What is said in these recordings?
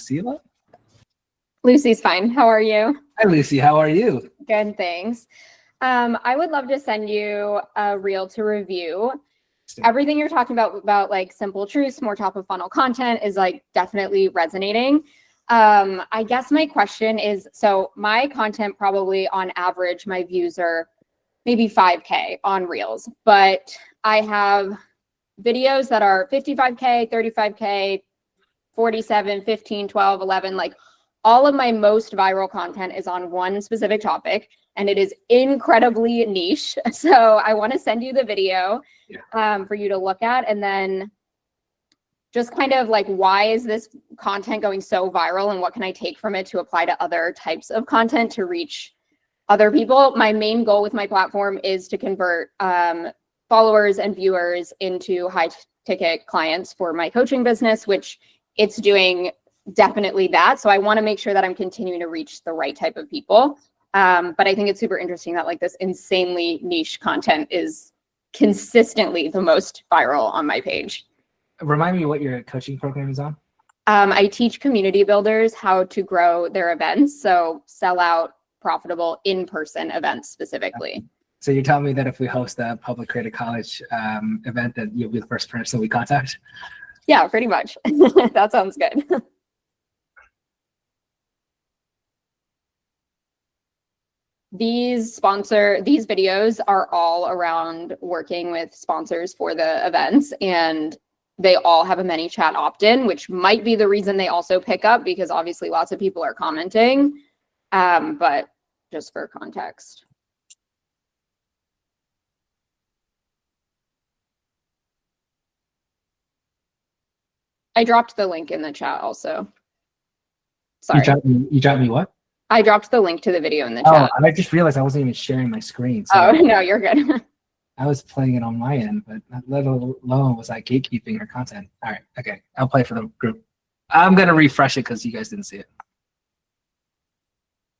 Lucila. Lucy's fine. How are you? Hi, Lucy. How are you? Good, thanks. I would love to send you a reel to review. Everything you're talking about like simple truths, more top of funnel content is like definitely resonating. I guess my question is, so my content probably on average, my views are maybe 5K on reels, but I have videos that are 55K, 35K, 47, 15, 12, 11, like all of my most viral content is on one specific topic and it is incredibly niche. So I want to send you the video for you to look at, and then just kind of like, why is this content going so viral and what can I take from it to apply to other types of content to reach other people? My main goal with my platform is to convert followers and viewers into high ticket clients for my coaching business, which it's doing definitely that. So I want to make sure that I'm continuing to reach the right type of people. But I think it's super interesting that like this insanely niche content is consistently the most viral on my page. Remind me what your coaching program is on. I teach community builders how to grow their events. So sell out profitable in-person events specifically. So you're telling me that if we host a Public Creative College event, that you'll be the first person we contact? Yeah, pretty much. That sounds good. These videos are all around working with sponsors for the events, and they all have a ManyChat opt-in, which might be the reason they also pick up, because obviously lots of people are commenting, but just for context. I dropped the link in the chat also. Sorry. You dropped me what? I dropped the link to the video in the chat. Oh, I just realized I wasn't even sharing my screen. So oh, no, you're good. I was playing it on my end, but let alone was I gatekeeping her content. All right, okay. I'll play for the group. I'm going to refresh it because you guys didn't see it.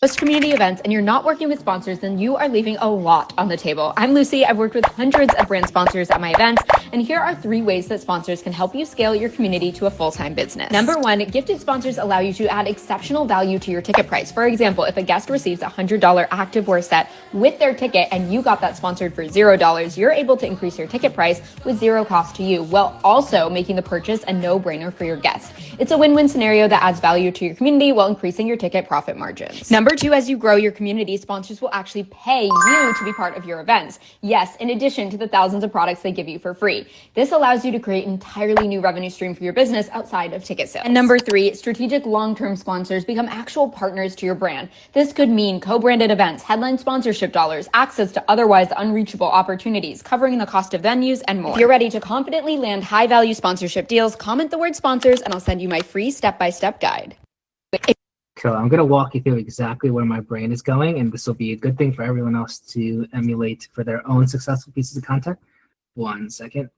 Host community events and you're not working with sponsors, then you are leaving a lot on the table. I'm Lucy. I've worked with hundreds of brand sponsors at my events, and here are 3 ways that sponsors can help you scale your community to a full-time business. Number 1, gifted sponsors allow you to add exceptional value to your ticket price. For example, if a guest receives a $100 activewear set with their ticket and you got that sponsored for $0, you're able to increase your ticket price with 0 cost to you, while also making the purchase a no-brainer for your guest. It's a win-win scenario that adds value to your community while increasing your ticket profit margins. Number 2, as you grow your community, sponsors will actually pay you to be part of your events. Yes, in addition to the thousands of products they give you for free. This allows you to create an entirely new revenue stream for your business outside of ticket sales. And number 3, strategic long-term sponsors become actual partners to your brand. This could mean co-branded events, headline sponsorship dollars, access to otherwise unreachable opportunities, covering the cost of venues, and more. If you're ready to confidently land high-value sponsorship deals, comment the word sponsors and I'll send you my free step-by-step guide. Cool. I'm going to walk you through exactly where my brain is going, and this will be a good thing for everyone else to emulate for their own successful pieces of content. 1 second.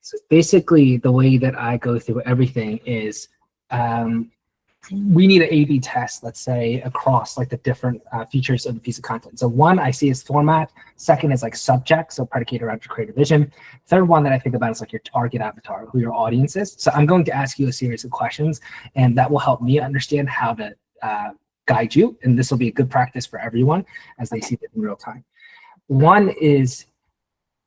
So basically, the way that I go through everything is we need an A/B test, let's say, across like the different features of the piece of content. So 1 I see is format. 2nd is like subject, so predicated around your creative vision. 3rd one that I think about is like your target avatar, who your audience is. So I'm going to ask you a series of questions, and that will help me understand how to guide you. And this will be a good practice for everyone as they see it in real time. 1 is,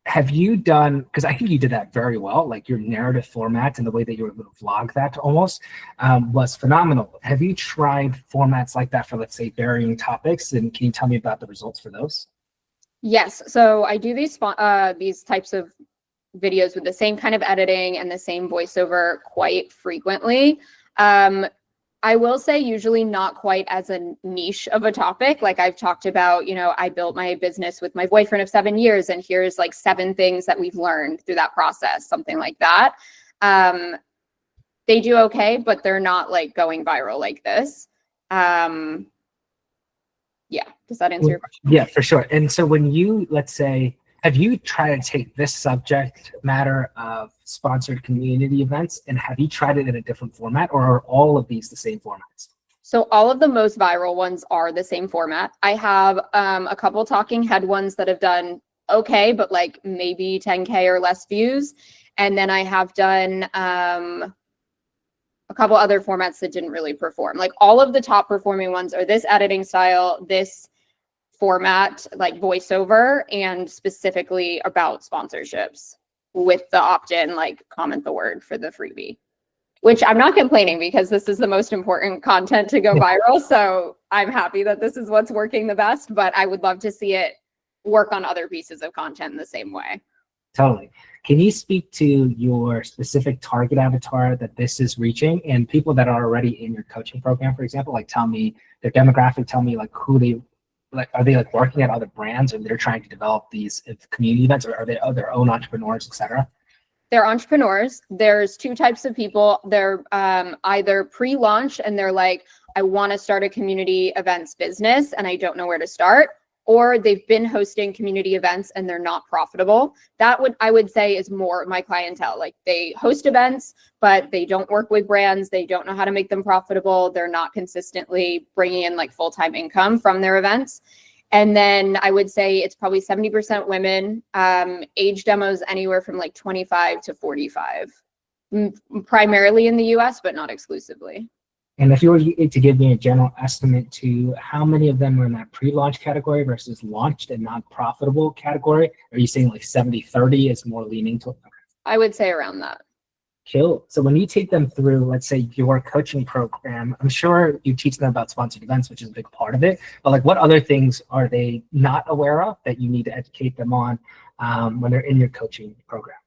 have you done, because I think you did that very well, like your narrative format and the way that you were able to vlog that almost was phenomenal. Have you tried formats like that for, let's say, varying topics? And can you tell me about the results for those? Yes, so I do these types of videos with the same kind of editing and the same voiceover quite frequently. I will say usually not quite as a niche of a topic. Like I've talked about, you know, I built my business with my boyfriend of 7 years, and here's like 7 things that we've learned through that process, something like that. They do okay, but they're not like going viral like this. Yeah, does that answer your question? Yeah, for sure. And so when you, let's say, have you tried to take this subject matter of sponsored community events, and have you tried it in a different format, or are all of these the same formats? So all of the most viral ones are the same format. I have a couple talking head ones that have done okay, but like maybe 10K or less views. And then I have done a a couple other formats that didn't really perform. Like all of the top performing ones are this editing style, this format, like voiceover, and specifically about sponsorships with the opt-in, like comment the word for the freebie, which I'm not complaining because this is the most important content to go viral. So I'm happy that this is what's working the best, but I would love to see it work on other pieces of content in the same way. Totally. Can you speak to your specific target avatar that this is reaching and people that are already in your coaching program, for example, like tell me their demographic, tell me like who they, like, are they like working at other brands or they're trying to develop these community events, or are they their own entrepreneurs, etc.? They're entrepreneurs. There's two types of people. They're either pre-launch and they're like, I want to start a community events business and I don't know where to start, or they've been hosting community events and they're not profitable. That I would say is more my clientele. Like they host events, but they don't work with brands. They don't know how to make them profitable. They're not consistently bringing in like full-time income from their events. And then I would say it's probably 70% women, age demos anywhere from like 25 to 45, primarily in the US, but not exclusively. And if you were to give me a general estimate to how many of them are in that pre-launch category versus launched and not profitable category, are you saying like 70-30 is more leaning to? I would say around that. Cool. So when you take them through, let's say, your coaching program, I'm sure you teach them about sponsored events, which is a big part of it. But like, what other things are they not aware of that you need to educate them on when they're in your coaching program?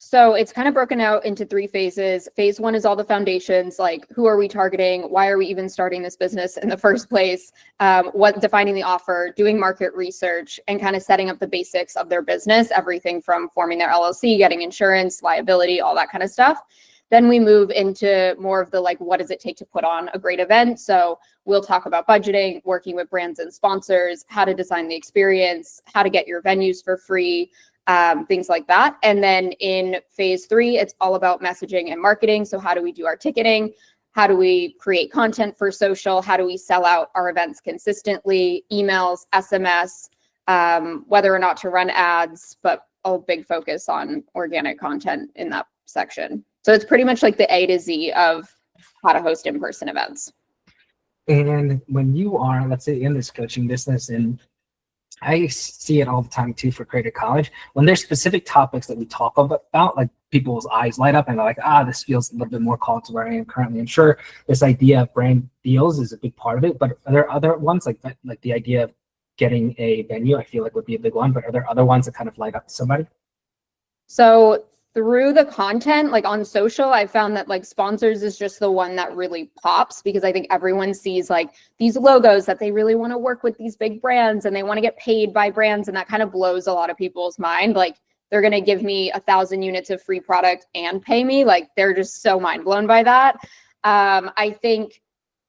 So it's kind of broken out into 3 phases. Phase 1 is all the foundations, like who are we targeting? Why are we even starting this business in the first place? What defining the offer, doing market research, and kind of setting up the basics of their business, everything from forming their LLC, getting insurance, liability, all that kind of stuff. Then we move into more of the like, what does it take to put on a great event? So we'll talk about budgeting, working with brands and sponsors, how to design the experience, how to get your venues for free, things like that. And then in phase 3, it's all about messaging and marketing. So how do we do our ticketing? How do we create content for social? How do we sell out our events consistently? Emails, SMS, whether or not to run ads, but a big focus on organic content in that section. So it's pretty much like the A to Z of how to host in-person events. And when you are, let's say, in this coaching business, and I see it all the time too for Creator College, when there's specific topics that we talk about, like people's eyes light up and they're like, this feels a little bit more called to where I am currently. I'm sure this idea of brand deals is a big part of it, but are there other ones like the idea of getting a venue, I feel like would be a big one, but are there other ones that kind of light up somebody? So through the content, like on social, I found that like sponsors is just the one that really pops, because I think everyone sees like these logos that they really want to work with these big brands and they want to get paid by brands. And that kind of blows a lot of people's mind. Like they're going to give me 1,000 units of free product and pay me. Like they're just so mind blown by that. I think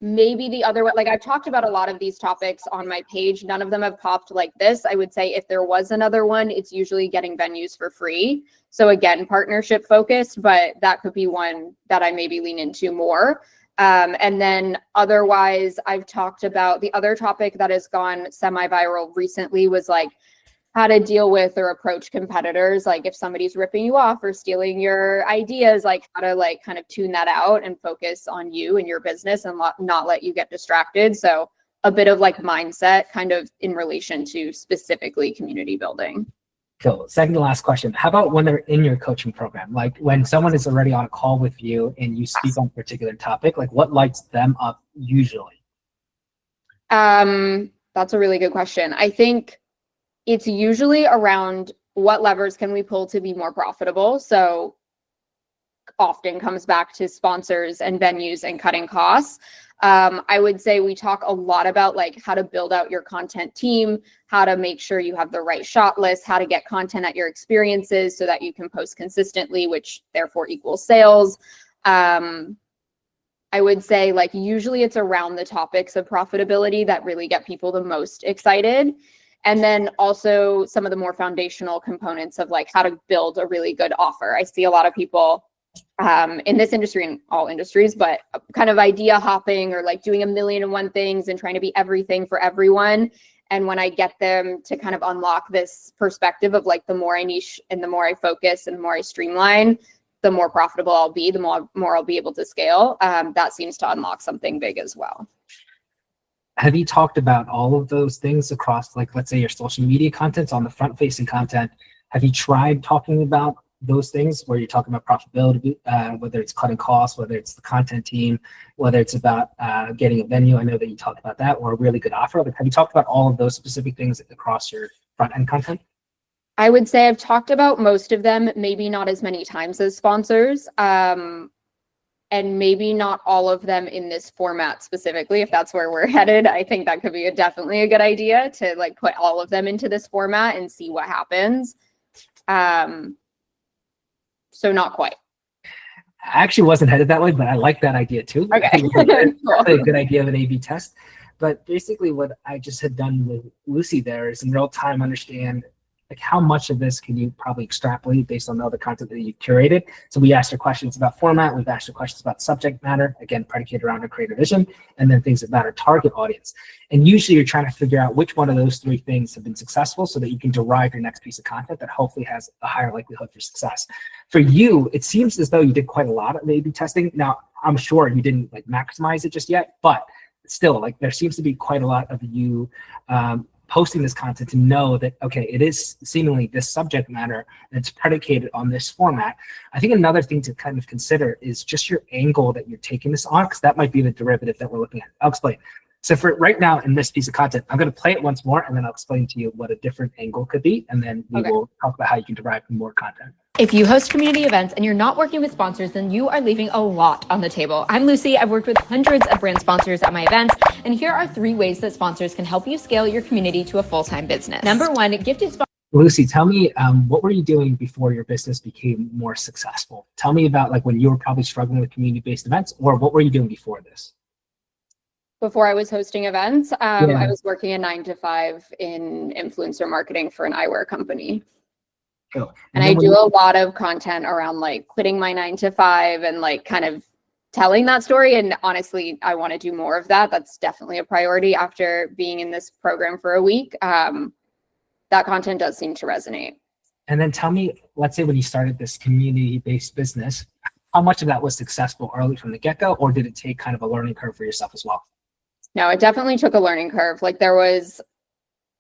maybe the other way, like I've talked about a lot of these topics on my page. None of them have popped like this. I would say if there was another one, it's usually getting venues for free. So again, partnership focused, but that could be one that I maybe lean into more. And then otherwise, I've talked about the other topic that has gone semi-viral recently was like how to deal with or approach competitors. Like if somebody's ripping you off or stealing your ideas, like how to like kind of tune that out and focus on you and your business and not let you get distracted. So a bit of like mindset kind of in relation to specifically community building. Cool. Second to last question. How about when they're in your coaching program? Like when someone is already on a call with you and you speak on a particular topic, like what lights them up usually? That's a really good question. I think it's usually around what levers can we pull to be more profitable. So often comes back to sponsors and venues and cutting costs. I would say we talk a lot about like how to build out your content team, how to make sure you have the right shot list, how to get content at your experiences so that you can post consistently, which therefore equals sales. I would say like usually it's around the topics of profitability that really get people the most excited. And then also some of the more foundational components of like how to build a really good offer. I see a lot of people in this industry and all industries, but kind of idea hopping or like doing 1,000,001 things and trying to be everything for everyone. And when I get them to kind of unlock this perspective of like the more I niche and the more I focus and the more I streamline, the more profitable I'll be, the more I'll be able to scale. That seems to unlock something big as well. Have you talked about all of those things across, like, let's say your social media content's on the front facing content? Have you tried talking about those things where you're talking about profitability, whether it's cutting costs, whether it's the content team, whether it's about getting a venue? I know that you talked about that, or a really good offer. Like, have you talked about all of those specific things across your front end content? I would say I've talked about most of them, maybe not as many times as sponsors, and maybe not all of them in this format specifically. If that's where we're headed, I think that could be definitely a good idea to like put all of them into this format and see what happens. So not quite. I actually wasn't headed that way, but I like that idea too. Okay. Probably a good idea of an A/B test. But basically what I just had done with Lucy there is in real time understand like how much of this can you probably extrapolate based on the other content that you curated. So we asked her questions about format, we've asked her questions about subject matter, again, predicated around her creative vision, and then things about her target audience. And usually you're trying to figure out which one of those three things have been successful so that you can derive your next piece of content that hopefully has a higher likelihood for success. For you, it seems as though you did quite a lot of A/B testing. Now, I'm sure you didn't like maximize it just yet, but still, like there seems to be quite a lot of you posting this content to know that, okay, it is seemingly this subject matter and it's predicated on this format. I think another thing to kind of consider is just your angle that you're taking this on, because that might be the derivative that we're looking at. I'll explain. So for right now in this piece of content, I'm going to play it once more and then I'll explain to you what a different angle could be. And then we will talk about how you can derive more content. If you host community events and you're not working with sponsors, then you are leaving a lot on the table. I'm Lucy. I've worked with hundreds of brand sponsors at my events, and here are 3 ways that sponsors can help you scale your community to a full-time business. Number 1, gifted sponsors. Lucy, tell me, what were you doing before your business became more successful? Tell me about like when you were probably struggling with community-based events, or what were you doing before this? Before I was hosting events, I was working a 9-to-5 in influencer marketing for an eyewear company. Cool. And I do a lot of content around like quitting my 9-to-5 and like kind of telling that story. And honestly, I want to do more of that. That's definitely a priority after being in this program for a week. That content does seem to resonate. And then tell me, let's say when you started this community-based business, how much of that was successful early from the get-go, or did it take kind of a learning curve for yourself as well? No, it definitely took a learning curve. Like there was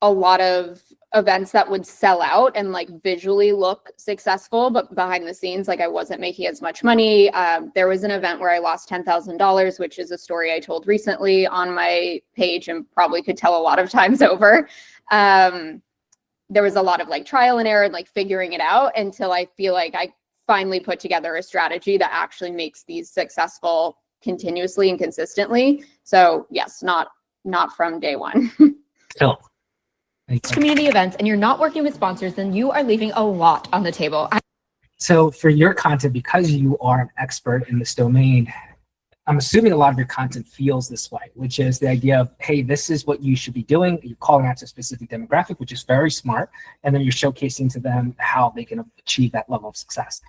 a lot of events that would sell out and like visually look successful, but behind the scenes, like I wasn't making as much money. There was an event where I lost $10,000, which is a story I told recently on my page and probably could tell a lot of times over. There was a lot of like trial and error and like figuring it out until I feel like I finally put together a strategy that actually makes these successful continuously and consistently. So yes, not from day one. Still. Community events and you're not working with sponsors, then you are leaving a lot on the table. So for your content, because you are an expert in this domain, I'm assuming a lot of your content feels this way, which is the idea of, hey, this is what you should be doing. You're calling out to a specific demographic, which is very smart. And then you're showcasing to them how they can achieve that level of success.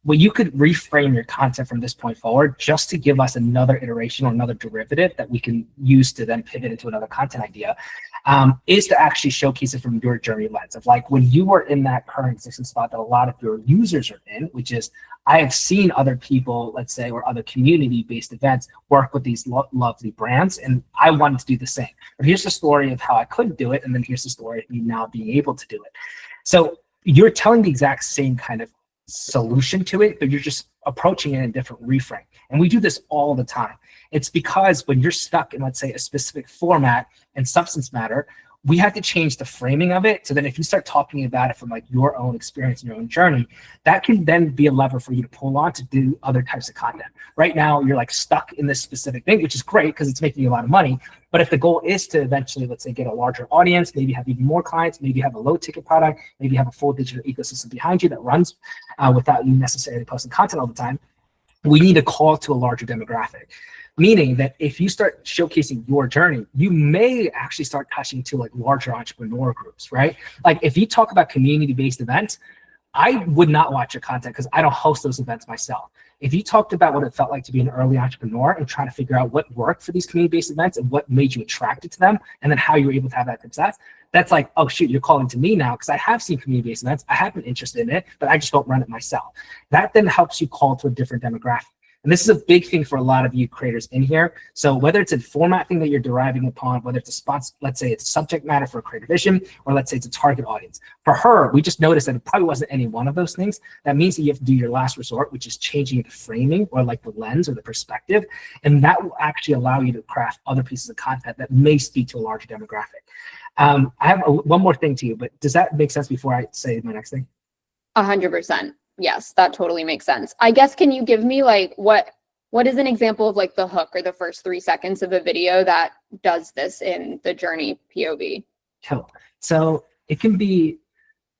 Well, you could reframe your content from this point forward just to give us another iteration or another derivative that we can use to then pivot into another content idea, is to actually showcase it from your journey lens of like when you were in that current existing spot that a lot of your users are in, which is I have seen other people, let's say, or other community-based events work with these lovely brands, and I wanted to do the same. But here's the story of how I couldn't do it, and then here's the story of me now being able to do it. So you're telling the exact same kind of solution to it, but you're just approaching it in a different reframe. And we do this all the time. It's because when you're stuck in, let's say, a specific format and substance matter, we have to change the framing of it. So then if you start talking about it from like your own experience and your own journey, that can then be a lever for you to pull on to do other types of content. Right now, you're like stuck in this specific thing, which is great because it's making you a lot of money. But if the goal is to eventually, let's say, get a larger audience, maybe have even more clients, maybe have a low ticket product, maybe have a full digital ecosystem behind you that runs without you necessarily posting content all the time, we need to call to a larger demographic. Meaning that if you start showcasing your journey, you may actually start touching to like larger entrepreneur groups, right? Like if you talk about community-based events, I would not watch your content because I don't host those events myself. if you talked about what it felt like to be an early entrepreneur and trying to figure out what worked for these community-based events and what made you attracted to them, and then how you were able to have that success, that's like, oh shoot, you're calling to me now because I have seen community-based events. I have been interested in it, but I just don't run it myself. That then helps you call to a different demographic. And this is a big thing for a lot of you creators in here. So whether it's a format thing that you're deriving upon, whether it's a sponsor, let's say it's a subject matter for a creative vision, or let's say it's a target audience. For her, we just noticed that it probably wasn't any one of those things. That means that you have to do your last resort, which is changing the framing or like the lens or the perspective. And that will actually allow you to craft other pieces of content that may speak to a larger demographic. I have one more thing to you, but does that make sense before I say my next thing? 100%. Yes, that totally makes sense. I guess, can you give me like what is an example of like the hook or the first 3 seconds of a video that does this in the journey POV? Cool. So it can be,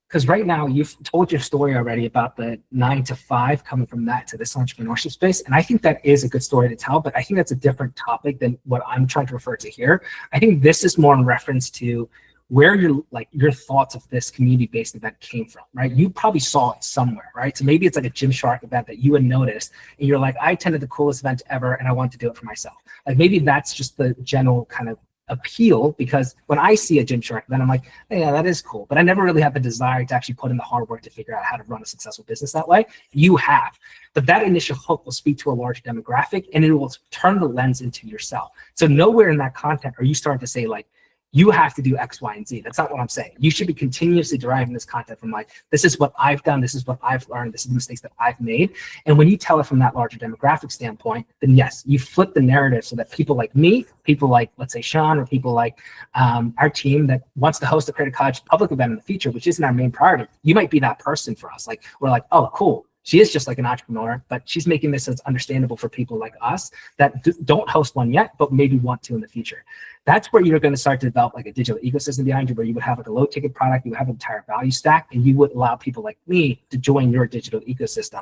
because right now you've told your story already about the 9 to 5 coming from that to this entrepreneurship space. And I think that is a good story to tell, but I think that's a different topic than what I'm trying to refer to here. I think this is more in reference to where your thoughts of this community-based event came from, right? You probably saw it somewhere, right? So maybe it's like a Gymshark event that you had noticed, and you're like, I attended the coolest event ever, and I want to do it for myself. Like maybe that's just the general kind of appeal, because when I see a Gymshark event, I'm like, hey, yeah, that is cool. But I never really had the desire to actually put in the hard work to figure out how to run a successful business that way. You have. But that initial hook will speak to a large demographic, and it will turn the lens into yourself. So nowhere in that content are you starting to say like, you have to do X, Y, and Z. That's not what I'm saying. You should be continuously deriving this content from like, this is what I've done, this is what I've learned, this is the mistakes that I've made. And when you tell it from that larger demographic standpoint, then yes, you flip the narrative so that people like me, people like, let's say Sean, or people like our team that wants to host a Creative College public event in the future, which isn't our main priority. You might be that person for us. Like, we're like, oh, cool. She is just like an entrepreneur, but she's making this as understandable for people like us that don't host one yet, but maybe want to in the future. That's where you're going to start to develop like a digital ecosystem behind you, where you would have like a low ticket product, you would have an entire value stack, and you would allow people like me to join your digital ecosystem,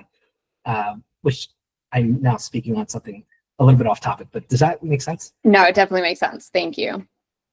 which I'm now speaking on something a little bit off topic, but does that make sense? No, it definitely makes sense. Thank you.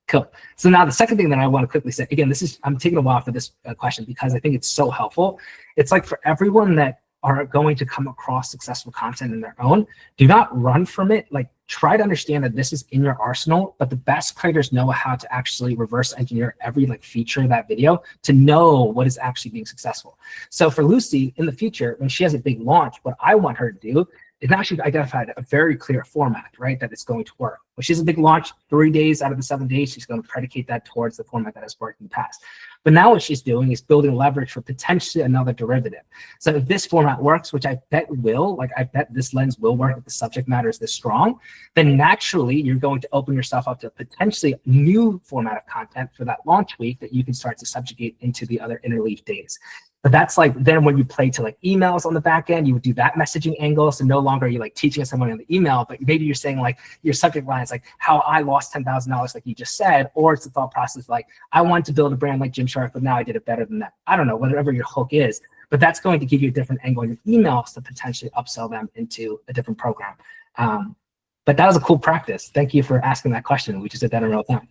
Cool. So now the second thing that I want to quickly say, again, I'm taking a while for this question because I think it's so helpful. It's like for everyone that are going to come across successful content in their own, do not run from it. Like, try to understand that this is in your arsenal, but the best creators know how to actually reverse engineer every like feature of that video to know what is actually being successful. So for Lucy, in the future, when she has a big launch, what I want her to do is actually identify a very clear format, right, that it's going to work. When she has a big launch, 3 days out of the 7 days, she's going to predicate that towards the format that has worked in the past. But now what she's doing is building leverage for potentially another derivative. So if this format works, which I bet will, like I bet this lens will work if the subject matter is this strong, then naturally you're going to open yourself up to potentially a new format of content for that launch week that you can start to subjugate into the other interleaf days. But that's like, then when you play to like emails on the back end, you would do that messaging angle. So no longer are you like teaching someone on the email, but maybe you're saying like your subject line is like how I lost $10,000 like you just said, or it's the thought process like I want to build a brand like Gymshark, but now I did it better than that. I don't know, whatever your hook is, but that's going to give you a different angle in your emails to potentially upsell them into a different program. But that was a cool practice. Thank you for asking that question. We just did that in real time.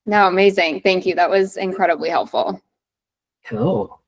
No, amazing. Thank you. That was incredibly helpful. Cool.